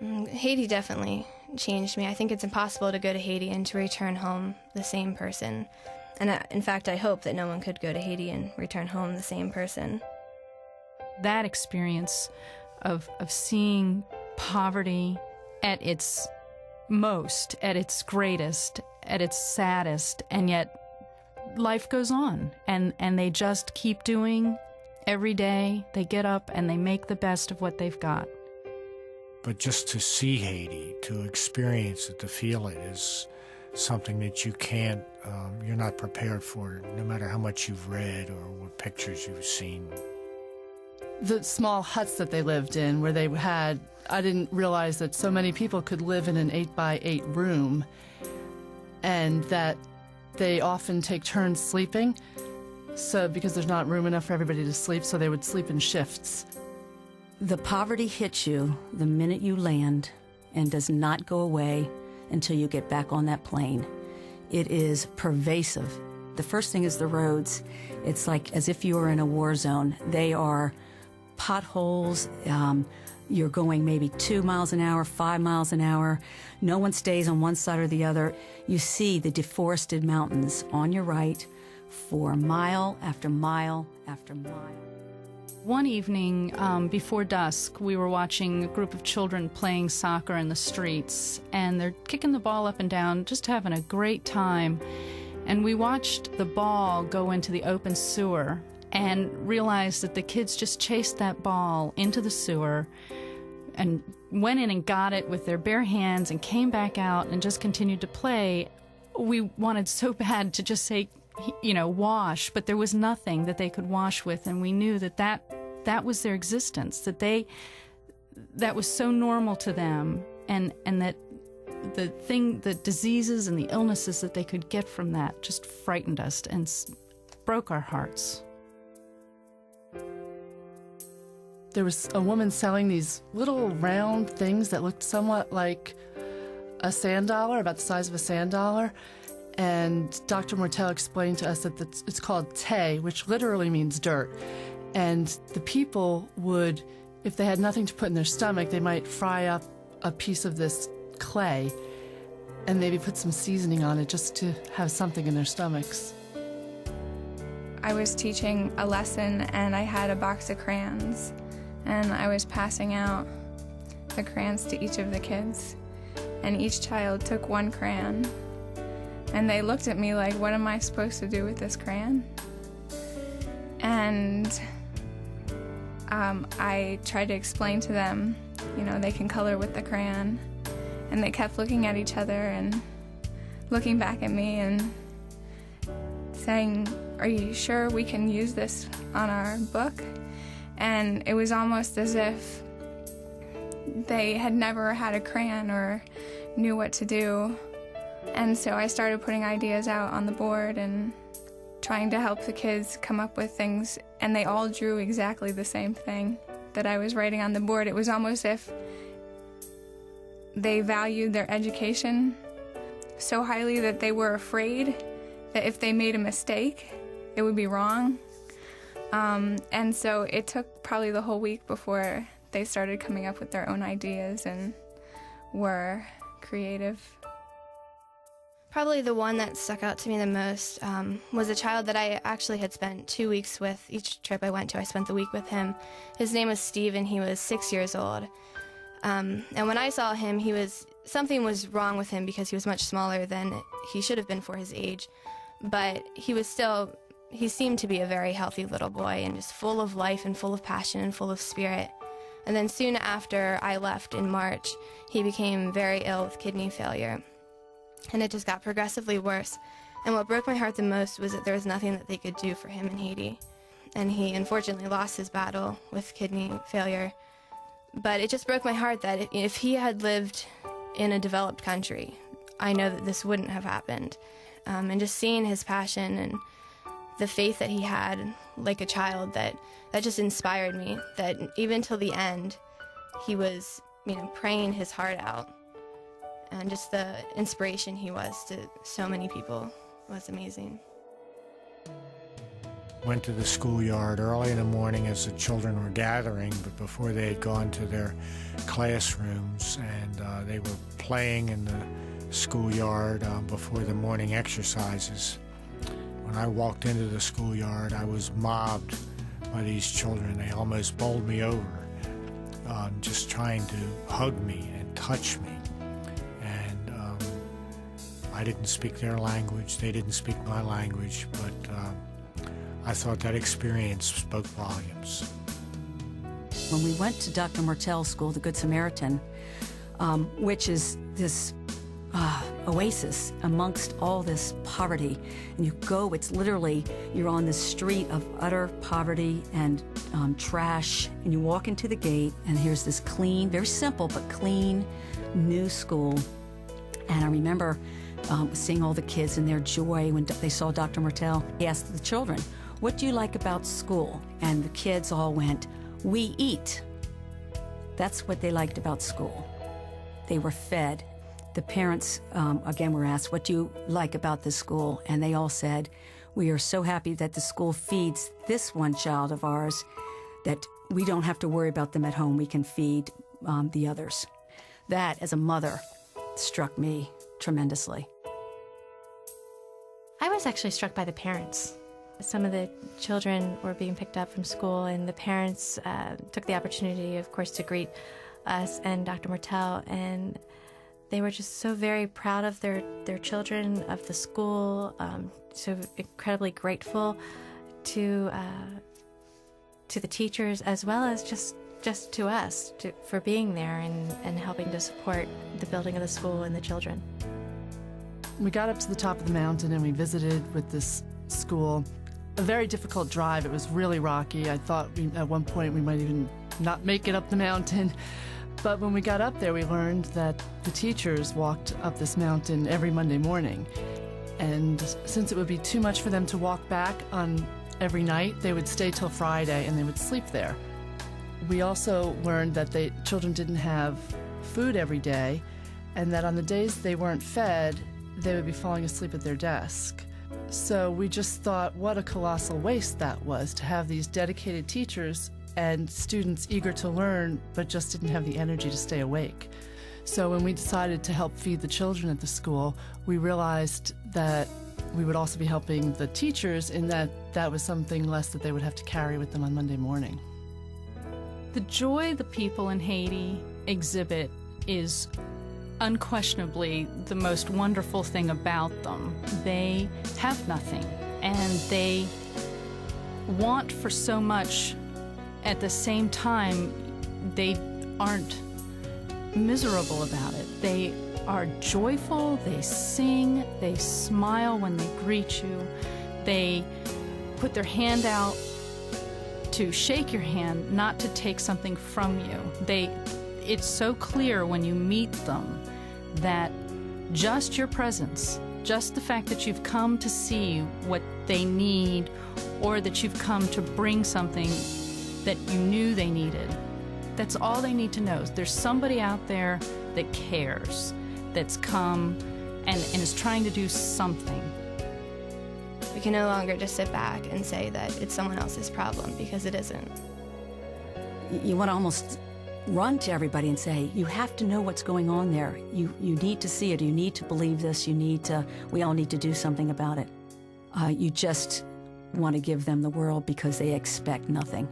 Haiti definitely changed me. I think it's impossible to go to Haiti and to return home the same person. And in fact, I hope that no one could go to Haiti and return home the same person. That experience of seeing poverty at its most, at its greatest, at its saddest, and yet life goes on, and they just keep doing every day. They get up and they make the best of what they've got. But just to see Haiti, to experience it, to feel it, is something that you can't, you're not prepared for, no matter how much you've read or what pictures you've seen. The small huts that they lived in, where they had, I didn't realize that so many people could live in an 8x8 room, and that they often take turns sleeping. So because there's not room enough for everybody to sleep, so they would sleep in shifts. The poverty hits you the minute you land and does not go away until you get back on that plane. It is pervasive. The first thing is the roads. It's like as if you were in a war zone. They are potholes. You're going maybe 2 miles an hour, 5 miles an hour. No one stays on one side or the other. You see the deforested mountains on your right for mile after mile after mile. One evening before dusk, we were watching a group of children playing soccer in the streets, and they're kicking the ball up and down, just having a great time. And we watched the ball go into the open sewer and realized that the kids just chased that ball into the sewer and went in and got it with their bare hands and came back out and just continued to play. We wanted so bad to just say, wash, but there was nothing that they could wash with, and we knew that was their existence, that was so normal to them, and that the diseases and the illnesses that they could get from that just frightened us and broke our hearts. There was a woman selling these little round things that looked somewhat like a sand dollar, about the size of a sand dollar. And Dr. Mortel explained to us that it's called tay, which literally means dirt. And the people would, if they had nothing to put in their stomach, they might fry up a piece of this clay and maybe put some seasoning on it just to have something in their stomachs. I was teaching a lesson and I had a box of crayons, and I was passing out the crayons to each of the kids, and each child took one crayon, and they looked at me like, what am I supposed to do with this crayon? And I tried to explain to them, they can color with the crayon, and they kept looking at each other and looking back at me and saying, are you sure we can use this on our book? And it was almost as if they had never had a crayon or knew what to do. And so I started putting ideas out on the board and trying to help the kids come up with things, and they all drew exactly the same thing that I was writing on the board. It was almost as if they valued their education so highly that they were afraid that if they made a mistake, it would be wrong. And so it took probably the whole week before they started coming up with their own ideas and were creative. Probably the one that stuck out to me the most was a child that I actually had spent 2 weeks with. Each trip I went to, I spent the week with him. His name was Steven. He was 6 years old. And when I saw him, something was wrong with him because he was much smaller than he should have been for his age. But he seemed to be a very healthy little boy and just full of life and full of passion and full of spirit. And then soon after I left in March, he became very ill with kidney failure. And it just got progressively worse. And what broke my heart the most was that there was nothing that they could do for him in Haiti. And he unfortunately lost his battle with kidney failure. But it just broke my heart that if he had lived in a developed country, I know that this wouldn't have happened. And just seeing his passion and the faith that he had like a child, that just inspired me, that even till the end, he was, praying his heart out. And just the inspiration he was to so many people was amazing. went to the schoolyard early in the morning as the children were gathering, but before they had gone to their classrooms, and they were playing in the schoolyard before the morning exercises. When I walked into the schoolyard, I was mobbed by these children. They almost bowled me over, just trying to hug me and touch me. And I didn't speak their language, they didn't speak my language, but I thought that experience spoke volumes. When we went to Dr. Mortell's school, the Good Samaritan, which is this oasis amongst all this poverty, and you go, it's literally, you're on this street of utter poverty and trash, and you walk into the gate, and here's this clean, very simple, but clean, new school. And I remember seeing all the kids and their joy when they saw Dr. Mortell. He asked the children, "What do you like about school?" And the kids all went, "We eat." That's what they liked about school. They were fed. The parents, again, were asked, "What do you like about this school?" And they all said, "We are so happy that the school feeds this one child of ours that we don't have to worry about them at home. We can feed the others." That, as a mother, struck me tremendously. I was actually struck by the parents. Some of the children were being picked up from school, and the parents took the opportunity, of course, to greet us and Dr. Mortell, and they were just so very proud of their children, of the school, so incredibly grateful to the teachers, as well as just to us for being there and helping to support the building of the school and the children. We got up to the top of the mountain and we visited with this school. A very difficult drive. It was really rocky. I thought at one point we might even not make it up the mountain. But when we got up there, we learned that the teachers walked up this mountain every Monday morning. And since it would be too much for them to walk back on every night, they would stay till Friday and they would sleep there. We also learned that children didn't have food every day, and that on the days they weren't fed, they would be falling asleep at their desk. So we just thought what a colossal waste that was, to have these dedicated teachers and students eager to learn, but just didn't have the energy to stay awake. So when we decided to help feed the children at the school, we realized that we would also be helping the teachers, in that that was something less that they would have to carry with them on Monday morning. The joy the people in Haiti exhibit is unquestionably the most wonderful thing about them. They have nothing, and they want for so much. At the same time, they aren't miserable about it. They are joyful, they sing, they smile when they greet you, they put their hand out to shake your hand, not to take something from you. It's so clear when you meet them that just your presence, just the fact that you've come to see what they need, or that you've come to bring something that you knew they needed, that's all they need to know. There's somebody out there that cares, that's come and is trying to do something. We can no longer just sit back and say that it's someone else's problem, because it isn't. You want to almost run to everybody and say, you have to know what's going on there. You need to see it. You need to believe this. We all need to do something about it. You just want to give them the world because they expect nothing.